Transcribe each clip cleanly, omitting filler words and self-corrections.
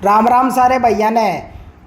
राम राम सारे भैया ने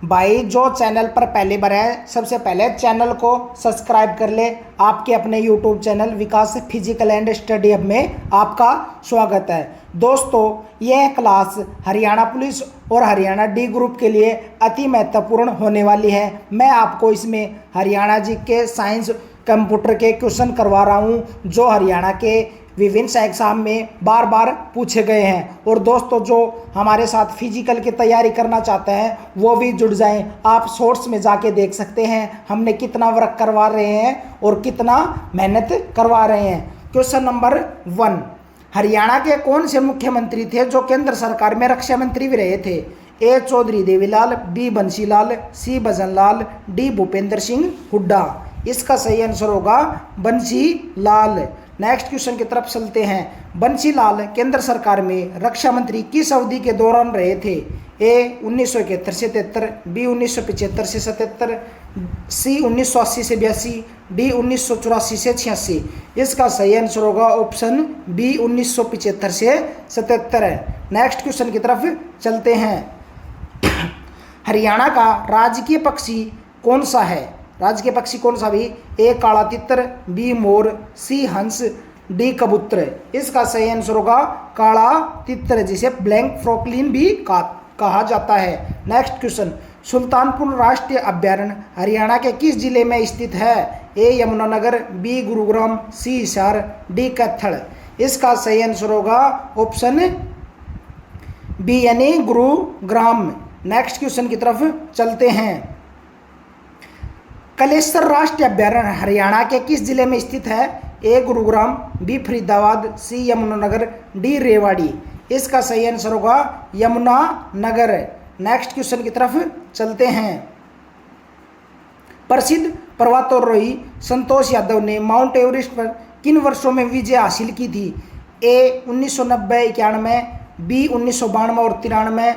भाई जो चैनल पर पहली बार है सबसे पहले चैनल को सब्सक्राइब कर ले। आपके अपने YouTube channel Vikas physical and study hub में आपका स्वागत है। दोस्तों यह क्लास हरियाणा पुलिस और हरियाणा डी ग्रुप के लिए अति महत्वपूर्ण होने वाली है। मैं आपको इसमें हरियाणा जी के साइंस कंप्यूटर के क्वेश्चन करवा रहा हूँ जो हरियाणा के विभिन्न एग्जाम में बार बार पूछे गए हैं। और दोस्तों जो हमारे साथ फिजिकल की तैयारी करना चाहते हैं वो भी जुड़ जाएं। आप शॉर्ट्स में जाके देख सकते हैं हमने कितना वर्क करवा रहे हैं और कितना मेहनत करवा रहे हैं। क्वेश्चन नंबर 1, हरियाणा के कौन से मुख्यमंत्री थे जो केंद्र सरकार में रक्षा मंत्री भी रहे थे? ए चौधरी देवीलाल, बी बंसीलाल, सी भजनलाल, डी भूपेंद्र सिंह हुड्डा। इसका सही आंसर होगा बंसीलाल। नेक्स्ट क्वेश्चन की तरफ चलते हैं। बंसीलाल केंद्र सरकार में रक्षा मंत्री किस अवधि के दौरान रहे थे? ए 1971 से 73, बी 1975 से 77, सी 1980 से 82, डी 1984 से 86। इसका सही आंसर होगा ऑप्शन बी 1975 से 77 है। नेक्स्ट क्वेश्चन की तरफ चलते हैं। हरियाणा का राजकीय पक्षी कौन सा है? राजकीय पक्षी कौन सा भी? ए काला तितर, बी मोर, सी हंस, डी कबूतर। इसका सही आंसर होगा काला तितर जिसे ब्लैक फ्रॉकलिन भी कहा जाता है। नेक्स्ट क्वेश्चन, सुल्तानपुर राष्ट्रीय अभ्यारण्य हरियाणा के किस जिले में स्थित है? ए यमुनानगर, बी गुरुग्राम, सी हिसार, डी कैथल। इसका सही आंसर होगा ऑप्शन बी यानी गुरुग्राम। नेक्स्ट क्वेश्चन की तरफ चलते हैं। कलेश्वर राष्ट्रीय अभ्यारण्य हरियाणा के किस जिले में स्थित है? ए गुरुग्राम, बी फरीदाबाद, सी यमुनानगर, डी रेवाड़ी। इसका सही आंसर होगा यमुनानगर। नेक्स्ट क्वेश्चन की तरफ चलते हैं। प्रसिद्ध पर्वतारोही संतोष यादव ने माउंट एवरेस्ट पर किन वर्षों में विजय हासिल की थी? ए 1990 91, बी 1992 और 93,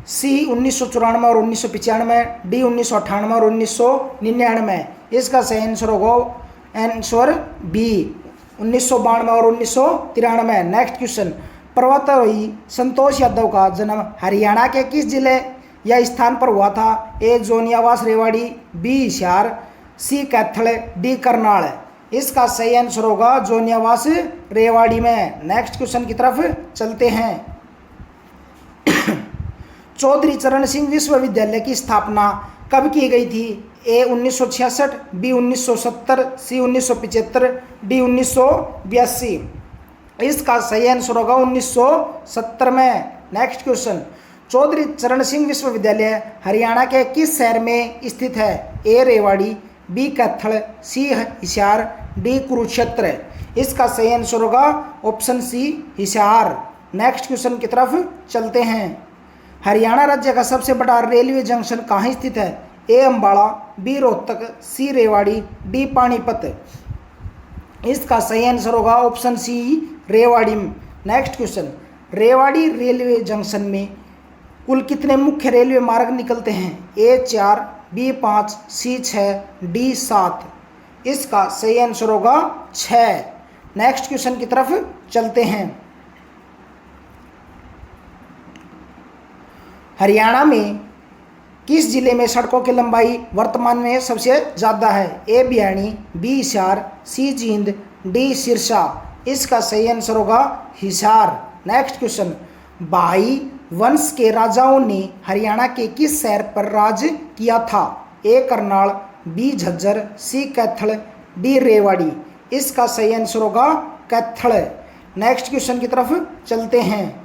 सी 1994 और 1995, डी 1998 और 1999। इसका सही आंसर होगा आंसर बी 1992 और 1993। नेक्स्ट क्वेश्चन, पर्वतारोही संतोष यादव का जन्म हरियाणा के किस जिले या स्थान पर हुआ था? ए जोनियावास रेवाड़ी, बी हिसार, सी कैथल, डी करनाल। इसका सही आंसर होगा जोनियावास रेवाड़ी में। नेक्स्ट क्वेश्चन की तरफ चलते हैं। चौधरी चरण सिंह विश्वविद्यालय की स्थापना कब की गई थी? ए 1966, बी 1970, सी 1975, डी 1982। इसका सही आंसर होगा 1970 में। नेक्स्ट क्वेश्चन, चौधरी चरण सिंह विश्वविद्यालय हरियाणा के किस शहर में स्थित है? A Rewari, B Kaithal, C Hisar, D Kurukshetra. इसका सही आंसर होगा option C Hisar. Next question की तरफ चलते हैं। हरियाणा राज्य का सबसे बड़ा रेलवे जंक्शन कहाँ स्थित है? A Ambala, B Rohtak, C Rewari, D Panipat. इसका सही आंसर होगा option C Rewari. Next question, Rewari railway junction में कुल कितने मुख्य रेलवे मार्ग निकलते हैं? A 4, B 5, C 6, D 7। इसका सही आंसर होगा 6। नेक्स्ट क्वेश्चन की तरफ चलते हैं। हरियाणा में किस जिले में सड़कों की लंबाई वर्तमान में सबसे ज़्यादा है? ए भिवानी, बी हिसार, सी जींद, डी सिरसा। इसका सही आंसर होगा हिसार। नेक्स्ट क्वेश्चन, भाई वंश के राजाओं ने हरियाणा के किस शहर पर राज किया था? ए करनाल, बी झज्जर, सी कैथल, डी रेवाड़ी। इसका सही आंसर होगा कैथल। नेक्स्ट क्वेश्चन की तरफ चलते हैं।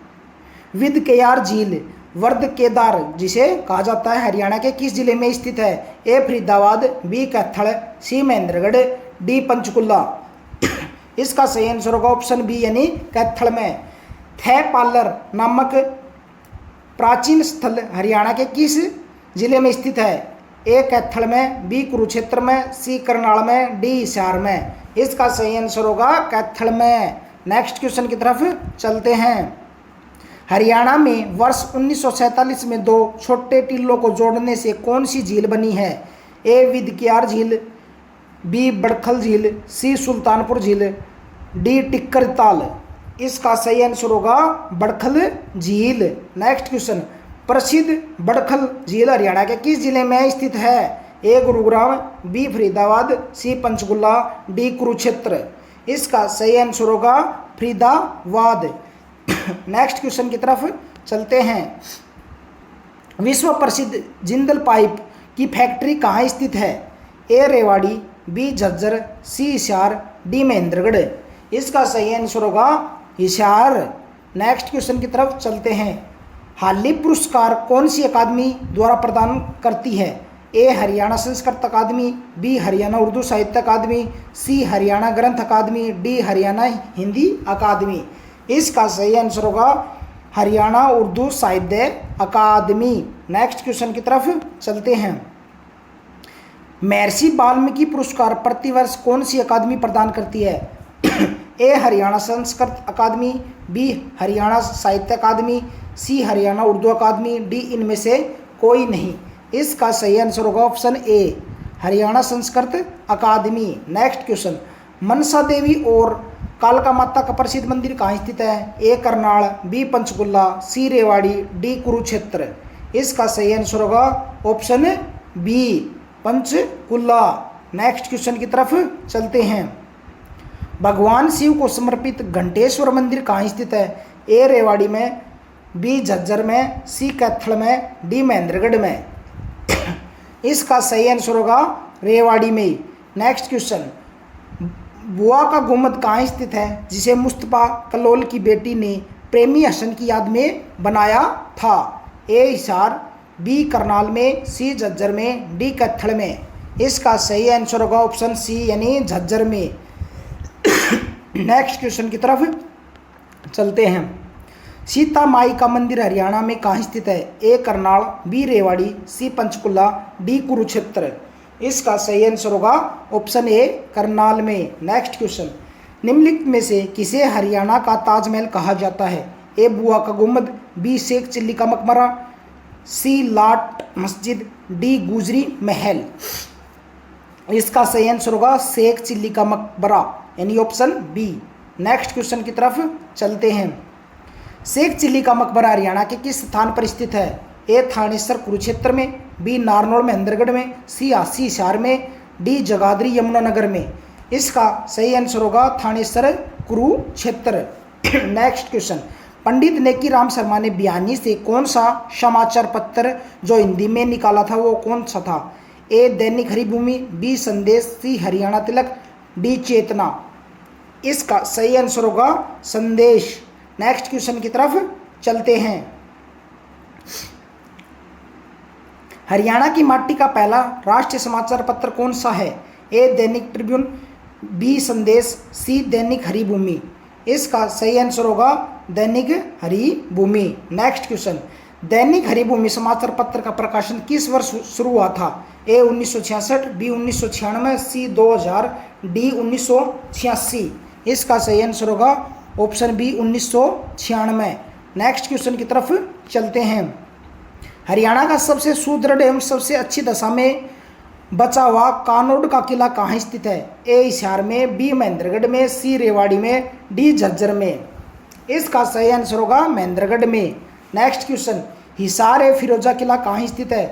विद केयार झील वर्ध केदार जिसे कहा जाता है हरियाणा के किस जिले में स्थित है? ए फरीदाबाद, बी कैथल, सी महेंद्रगढ़, डी पंचकुला। इसका सही आंसर होगा ऑप्शन बी यानी कैथल में। थैपालर नामक प्राचीन स्थल हरियाणा के किस जिले में स्थित है? ए कैथल में, बी कुरुक्षेत्र में, सी करनाल में, डी हिसार में। इसका सही आंसर होगा कैथल में। नेक्स्ट क्वेश्चन की तरफ चलते हैं। हरियाणा में वर्ष 1947 में 2 छोटे टीलों को जोड़ने से कौन सी झील बनी है? ए विदकियार झील, बी बड़खल झील, सी सुल्तानपुर झील, डी टिक्कर ताल। इसका सही आंसर होगा बड़खल झील। नेक्स्ट क्वेश्चन, प्रसिद्ध बड़खल झील हरियाणा के किस जिले में स्थित है? ए गुरुग्राम, बी फरीदाबाद, सी पंचकुला, डी कुरुक्षेत्र। इसका सही आंसर होगा फरीदाबाद। नेक्स्ट क्वेश्चन की तरफ चलते हैं। विश्व प्रसिद्ध जिंदल पाइप की फैक्ट्री कहाँ स्थित है? A Rewari, B Jhajjar, C Hisar, D Mahendragarh. इसका सही आंसर होगा हिसार। नेक्स्ट क्वेश्चन की तरफ चलते हैं। हाली पुरस्कार कौन सी अकादमी द्वारा प्रदान करती है? ए हरियाणा संस्कृत अकादमी, बी हरियाणा उर्दू साहित्य अकादमी, सी हरियाणा ग्रंथ अकादमी, डी हरियाणा हिंदी अकादमी। इसका सही आंसर होगा हरियाणा उर्दू साहित्य अकादमी। नेक्स्ट क्वेश्चन की तरफ चलते हैं। महर्षि वाल्मीकि पुरस्कार प्रतिवर्ष कौन सी अकादमी प्रदान करती है? A Haryana Sanskrit Akademi, B Haryana Sahitya Akademi, C Haryana Urdu Akademi, D इनमें से कोई नहीं। इसका सही आंसर होगा option A Haryana Sanskrit Akademi. Next question. Mansa Devi और कालका माता का प्रसिद्ध मंदिर कहाँ स्थित है? A Karnal, B Panchkula, C Rewari, D Kurukshetra. इसका सही आंसर होगा option B Panchkula. Next question की तरफ चलते हैं। भगवान शिव को समर्पित घंटेश्वर मंदिर कहाँ स्थित है? ए रेवाड़ी में, बी झज्जर में, सी कैथल में, डी महेंद्रगढ़ में। इसका सही आंसर होगा रेवाड़ी में। Next question. बुआ का गुम्बद कहाँ स्थित है जिसे मुस्तफा कलोल की बेटी ने प्रेमी हसन की याद में बनाया था? ए हिसार, बी करनाल में, सी झज्जर में, डी कैथल में। इसका सही आंसर होगा ऑप्शन सी यानी झज्जर में। नेक्स्ट क्वेश्चन की तरफ चलते हैं। सीता माई का मंदिर हरियाणा में कहाँ स्थित है? A Karnal, B Rewari, C Panchkula, D Kurukshetra. इसका सही आंसर होगा ऑप्शन ए करनाल में। Next question. निम्नलिखित में से किसे हरियाणा का ताजमहल कहा जाता है? ए बुआ का गुम्बद, बी शेख चिल्ली का मकबरा, सी लाट मस्जिद, डी गुजरी महल। इसका सही आंसर होगा शेख चिल्ली का मकबरा यानी ऑप्शन बी। नेक्स्ट क्वेश्चन की तरफ चलते हैं। शेख चिल्ली का मकबरा हरियाणा के किस स्थान पर स्थित है? ए थानेसर कुरुक्षेत्र में, बी नारनौल महेंद्रगढ़ में, सी हासी हिसार में, डी जगाधरी यमुनानगर में। इसका सही आंसर होगा थानेसर कुरुक्षेत्र। Next question. पंडित नेकी राम शर्मा ने बिहानी से कौन सा समाचार पत्र जो हिंदी में निकाला था वो कौन सा था? ए दैनिक हरिभूमि, बी संदेश, सी हरियाणा तिलक, डी चेतना। इसका सही आंसर होगा संदेश। नेक्स्ट क्वेश्चन की तरफ चलते हैं। हरियाणा की माटी का पहला राष्ट्रीय समाचार पत्र कौन सा है? ए दैनिक ट्रिब्यून, बी संदेश, सी दैनिक हरिभूमि। इसका सही आंसर होगा दैनिक हरिभूमि। Next question. दैनिक हरिभूमि समाचार पत्र का प्रकाशन किस वर्ष शुरू हुआ था? ए 1966, बी 1996, सी 2000, डी 1986। इसका सही आंसर होगा ऑप्शन बी 1996। नेक्स्ट क्वेश्चन की तरफ चलते हैं। हरियाणा का सबसे सुदृढ़ एवं सबसे अच्छी दशा में बचा हुआ कानोड का किला कहाँ स्थित है? ए हिसार में, बी महेंद्रगढ़ में, सी रेवाड़ी में, डी झज्जर में। इसका सही आंसर होगा महेंद्रगढ़ में। Next question. हिसार ए फिरोजा किला कहाँ स्थित है?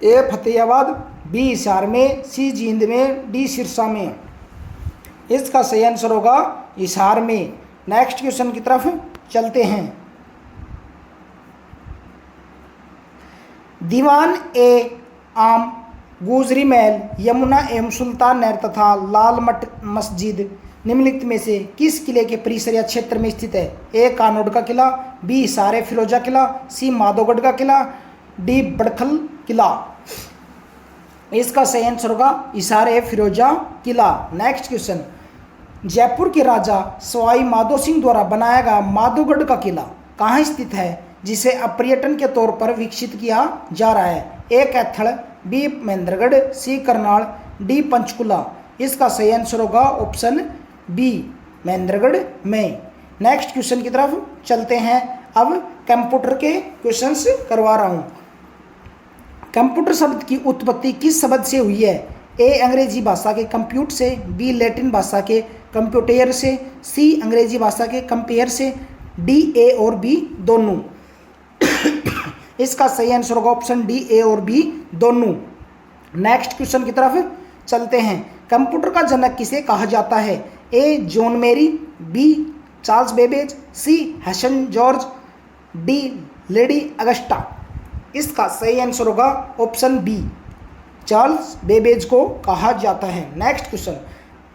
ए फतेहाबाद, बी हिसार में, सी जींद में, डी सिरसा में। इसका सही आंसर होगा हिसार में। नेक्स्ट क्वेश्चन की तरफ चलते हैं। दीवान ए आम, गुजरी महल, यमुना एवं सुल्तान नहर तथा लाल मठ मस्जिद निम्नलिखित में से किस किले के परिसर या क्षेत्र में स्थित है? ए कानोड का किला, बी हिसार फिरोजा किला, सी माधोगढ़ का किला, डी बड़खल किला। इसका सही आंसर होगा हिसार फिरोजा किला। Next question. जयपुर के राजा सवाई माधो सिंह द्वारा बनाया गया माधोगढ़ का किला कहाँ स्थित है जिसे अब पर्यटन के तौर पर विकसित किया जा रहा है? ए कैथल, बी महेंद्रगढ़, सी करनाल, डी पंचकुला। इसका सही आंसर होगा ऑप्शन बी महेंद्रगढ़ में। नेक्स्ट क्वेश्चन की तरफ चलते हैं। अब कंप्यूटर के क्वेश्चंस करवा रहा हूँ। कंप्यूटर शब्द की उत्पत्ति किस शब्द से हुई है? ए अंग्रेजी भाषा के कंप्यूट से, बी लैटिन भाषा के कंप्यूटेयर से, सी अंग्रेजी भाषा के कंपेयर से, डी ए और बी दोनों। इसका सही आंसर होगा ऑप्शन डी, ए और बी दोनों। नेक्स्ट क्वेश्चन की तरफ चलते हैं। कंप्यूटर का जनक किसे कहा जाता है? A John Mary, B Charles Babbage, C हैसन जॉर्ज, डी लेडी अगस्टा। इसका सही आंसर होगा ऑप्शन बी, चार्ल्स बेबेज को कहा जाता है। नेक्स्ट क्वेश्चन,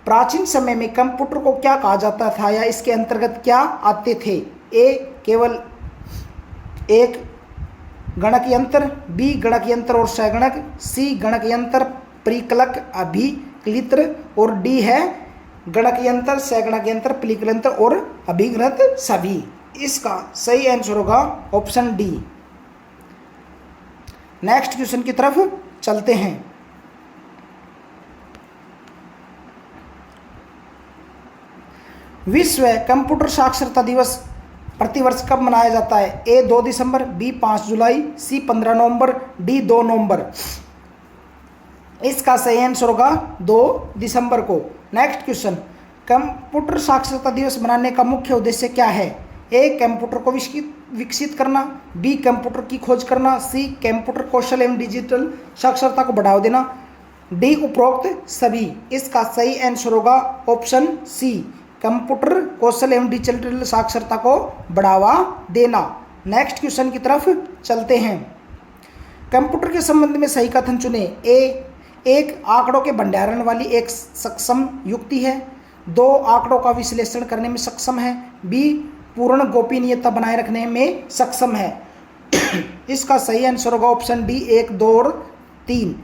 प्राचीन समय में कंप्यूटर को क्या कहा जाता था या इसके अंतर्गत क्या आते थे? ए केवल एक गणक यंत्र, बी गणक यंत्र और सहगणक, सी गणक यंत्र परिकलक अभिकलित्र और डी है गणक यंत्र सहगणक यंत्र परिकल यंत्र और अभिघ्नत सभी। इसका सही आंसर होगा ऑप्शन डी। नेक्स्ट क्वेश्चन की तरफ चलते हैं। विश्व कंप्यूटर साक्षरता दिवस प्रतिवर्ष कब मनाया जाता है? ए 2 दिसंबर, बी 5 जुलाई, सी 15 नवंबर, डी 2 नवंबर। इसका सही आंसर होगा 2 दिसंबर को। नेक्स्ट क्वेश्चन, कंप्यूटर साक्षरता दिवस मनाने का मुख्य उद्देश्य क्या है? ए कंप्यूटर को विकसित करना, बी कंप्यूटर की खोज करना, सी कंप्यूटर कौशल एवं डिजिटल साक्षरता को बढ़ावा देना, डी उपरोक्त सभी। इसका सही आंसर होगा ऑप्शन सी, कंप्यूटर कौशल एवं डिजिटल साक्षरता को बढ़ावा देना। नेक्स्ट क्वेश्चन की तरफ चलते हैं। कंप्यूटर के संबंध में सही कथन चुने। ए एक आंकड़ों के भंडारण वाली एक सक्षम युक्ति है, 2 आंकड़ों का विश्लेषण करने में सक्षम है, बी पूर्ण गोपनीयता बनाए रखने में सक्षम है। इसका सही आंसर होगा ऑप्शन डी, 1, 2 और 3।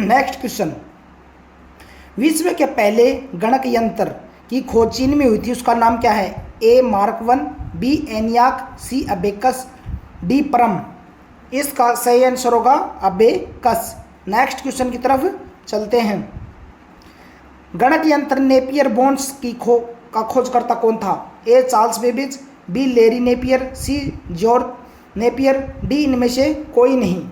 नेक्स्ट क्वेश्चन, विश्व के पहले गणक यंत्र की खोज चीन में हुई थी, उसका नाम क्या है? ए मार्क 1, बी एनियाक, सी अबेकस, डी परम। इसका सही आंसर होगा अबेकस। नेक्स्ट क्वेश्चन की तरफ चलते हैं। गणक यंत्र नेपियर बोन्स का खोजकर्ता कौन था? A Charles Babbage, B Larry Napier, C George Napier, D इनमें से कोई नहीं।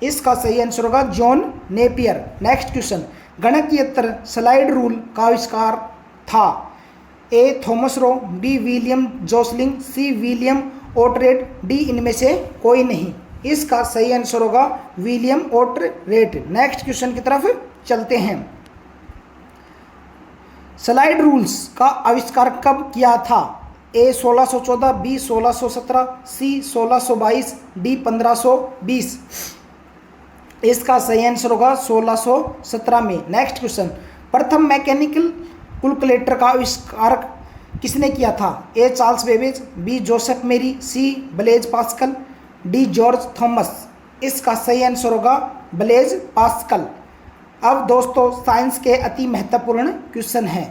इसका सही आंसर होगा जॉन नेपियर। नेक्स्ट क्वेश्चन, गणक यंत्र स्लाइड रूल का आविष्कार था? A Thomas Roe, B William Josling, C William Oughtred, D इनमें से कोई नहीं। इसका सही आंसर होगा विलियम ओटरेट। नेक्स्ट क्वेश्चन की तरफ चलते हैं। स्लाइड रूल्स का आविष्कार कब किया था? A 1614, B 1617, C 1622, D 1520। इसका सही आंसर होगा 1617 में। नेक्स्ट क्वेश्चन, प्रथम मैकेनिकल कैलकुलेटर का आविष्कार किसने किया था? A Charles Babbage, B Joseph Mary, C Blaise Pascal, D George Thomas. इसका सही आंसर होगा ब्लेज पास्कल। अब दोस्तों साइंस के अति महत्वपूर्ण क्वेश्चन है।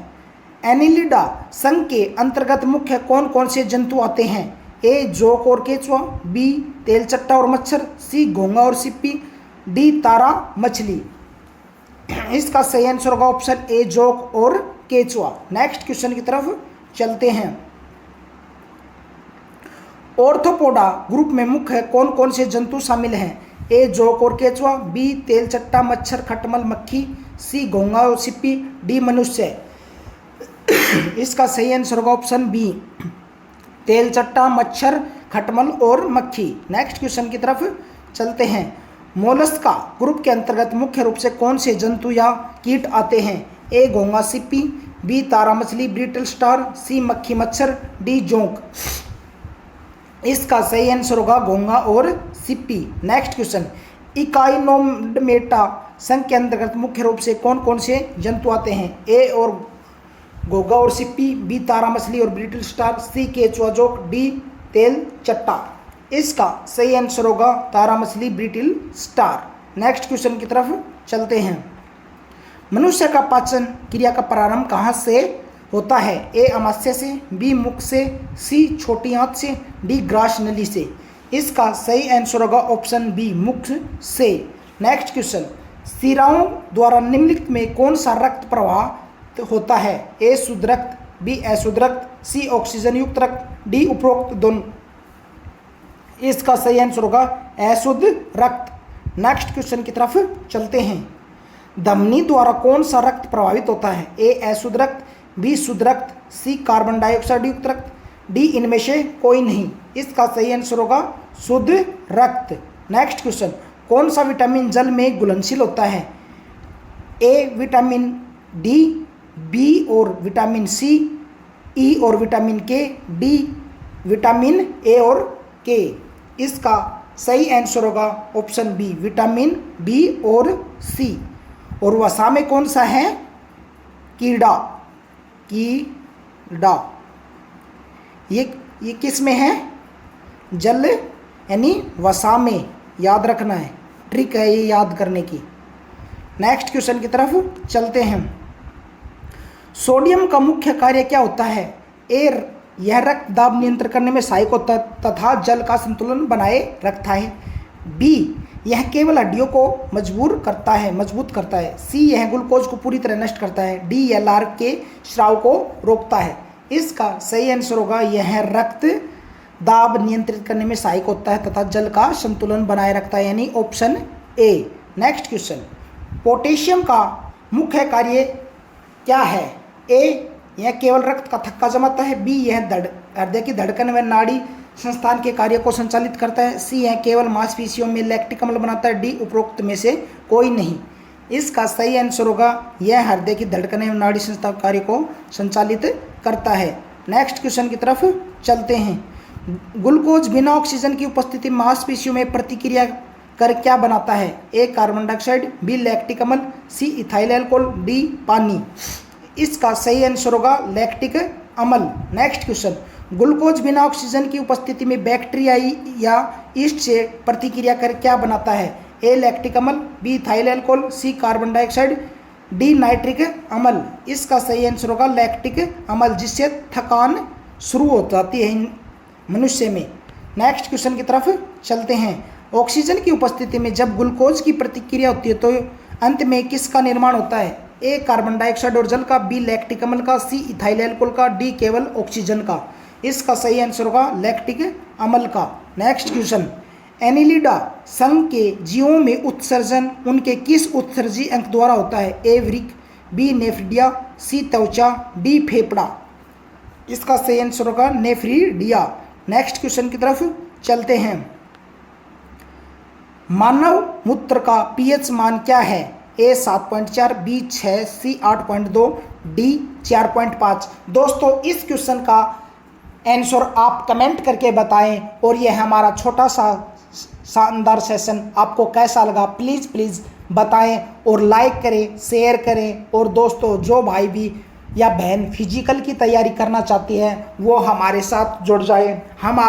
एनिलिडा संघ के अंतर्गत मुख्य कौन कौन से जंतु आते हैं? ए जोक और केचुआ, बी तेलचट्टा और मच्छर, सी घोंगा और सिप्पी, डी तारा मछली। इसका सही आंसर होगा ऑप्शन ए जोक और केचुआ। नेक्स्ट क्वेश्चन की तरफ चलते हैं। ऑर्थोपोडा ग्रुप में मुख्य कौन कौन से जंतु शामिल हैं? ए जोक और केचुआ, बी तेलचट्टा मच्छर खटमल मक्खी, सी घोंगा और सिप्पी, डी मनुष्य। इसका सही आंसर होगा ऑप्शन बी, तेलचट्टा मच्छर खटमल और मक्खी। नेक्स्ट क्वेश्चन की तरफ चलते हैं। मोलस्का ग्रुप के अंतर्गत मुख्य रूप से कौन से जंतु या कीट आते हैं? ए घोंगा सिप्पी, बी तारा मछली ब्रिटल स्टार, सी मक्खी मच्छर, डी जोंक। इसका सही आंसर होगा घोंगा और सिप्पी। नेक्स्ट क्वेश्चन, इकाइनोडर्मेटा संघ के अंतर्गत मुख्य रूप से कौन कौन से जंतु आते हैं? ए और घोंगा और सिप्पी, बी तारा मछली और ब्रिटल स्टार, सी केचुआ जोक, डी तेल चट्टा। इसका सही आंसर होगा तारा मछली ब्रिटल स्टार। नेक्स्ट क्वेश्चन की तरफ चलते हैं। मनुष्य का पाचन क्रिया का प्रारंभ कहाँ से होता है? ए अमाशय से, बी मुख से, सी छोटी आंत से, डी ग्रास नली से। इसका सही आंसर होगा ऑप्शन बी, मुख से। नेक्स्ट क्वेश्चन, शिराओं द्वारा निम्नलिखित में कौन सा रक्त प्रवाह होता है? ए शुद्ध रक्त, बी अशुद्ध रक्त, सी ऑक्सीजन युक्त रक्त, डी उपरोक्त दोनों। इसका सही आंसर होगा अशुद्ध रक्त। नेक्स्ट क्वेश्चन की तरफ चलते हैं। धमनी द्वारा कौन सा रक्त प्रभावित होता है? ए अशुद्ध रक्त, बी शुद्ध रक्त, सी कार्बन डाइऑक्साइड युक्त रक्त, डी इनमें से कोई नहीं। इसका सही आंसर होगा शुद्ध रक्त। नेक्स्ट क्वेश्चन, कौन सा विटामिन जल में घुलनशील होता है? ए विटामिन डी, बी और विटामिन सी, ई और विटामिन के, डी विटामिन ए और के। इसका सही आंसर होगा ऑप्शन बी, विटामिन बी और सी। और वसा में कौन सा है? कीड़ा। कीड़ा ये किस में है? जल यानी वसा में, याद रखना है, ट्रिक है ये याद करने की। नेक्स्ट क्वेश्चन की तरफ चलते हैं। सोडियम का मुख्य कार्य क्या होता है? ए यह रक्त दाब नियंत्रण करने में सहायक होता तथा जल का संतुलन बनाए रखता है। बी यह केवल हड्डियों को मजबूत करता है। सी यह ग्लूकोज को पूरी तरह नष्ट करता है। डी यह लार के स्राव को रोकता है। इसका सही आंसर होगा यह रक्त दाब नियंत्रित करने में सहायक होता है तथा जल का संतुलन बनाए रखता है, यानी option A. Next question, potassium का मुख्य कार्य क्या है? ए यह केवल रक्त का थक्का जमाता है। बी यह हृदय की धड़कन व नाड़ी संस्थान के कार्य को संचालित करता है। सी यह केवल मांसपेशियों में लैक्टिक अम्ल बनाता है। डी उपरोक्त में से कोई नहीं। इसका सही आंसर होगा यह हृदय की धड़कन एवं नाड़ी संस्थान कार्य को संचालित करता है। नेक्स्ट क्वेश्चन की तरफ चलते हैं। ग्लूकोज बिना ऑक्सीजन की उपस्थिति मांसपेशियों में प्रतिक्रिया कर क्या बनाता है? ए कार्बन डाइऑक्साइड, बी लैक्टिक अम्ल, सी इथाइल अल्कोहल, डी पानी। इसका सही आंसर होगा लैक्टिक अम्ल। नेक्स्ट क्वेश्चन, ग्लूकोज बिना ऑक्सीजन की उपस्थिति में बैक्टीरिया या ईस्ट से प्रतिक्रिया कर क्या बनाता है? ए लैक्टिक अम्ल, बी इथाइल अल्कोहल, सी कार्बन डाइऑक्साइड, डी नाइट्रिक अम्ल। इसका सही आंसर होगा लैक्टिक अम्ल, जिससे थकान शुरू हो जाती है मनुष्य में। नेक्स्ट क्वेश्चन की तरफ चलते हैं। ऑक्सीजन की उपस्थिति में जब ग्लूकोज की प्रतिक्रिया होती है तो अंत में किसका निर्माण होता है? ए कार्बन डाइऑक्साइड और जल का, बी लैक्टिक अम्ल का, सी इथाइल अल्कोहल का, डी केवल ऑक्सीजन का। इसका सही आंसर होगा लैक्टिक अम्ल का। नेक्स्ट क्वेश्चन, एनिलिडा संघ के जीवों में उत्सर्जन उनके किस उत्सर्जी अंग द्वारा होता है? ए वृक्क, बी नेफ्रिडिया, सी त्वचा, डी फेफड़ा। इसका सही आंसर होगा नेफ्रिडिया। नेक्स्ट क्वेश्चन की तरफ चलते हैं। मानव मूत्र का पीएच मान क्या है? ए 7.4, बी 6, सी 8.2, डी 4.5। दोस्तों इस क्वेश्चन का आंसर आप कमेंट करके बताएं और यह हमारा छोटा सा शानदार सेशन आपको कैसा लगा प्लीज़ बताएं और लाइक करें, शेयर करें। और दोस्तों जो भाई भी या बहन फिजिकल की तैयारी करना चाहती है वो हमारे साथ जुड़ जाए। हम आप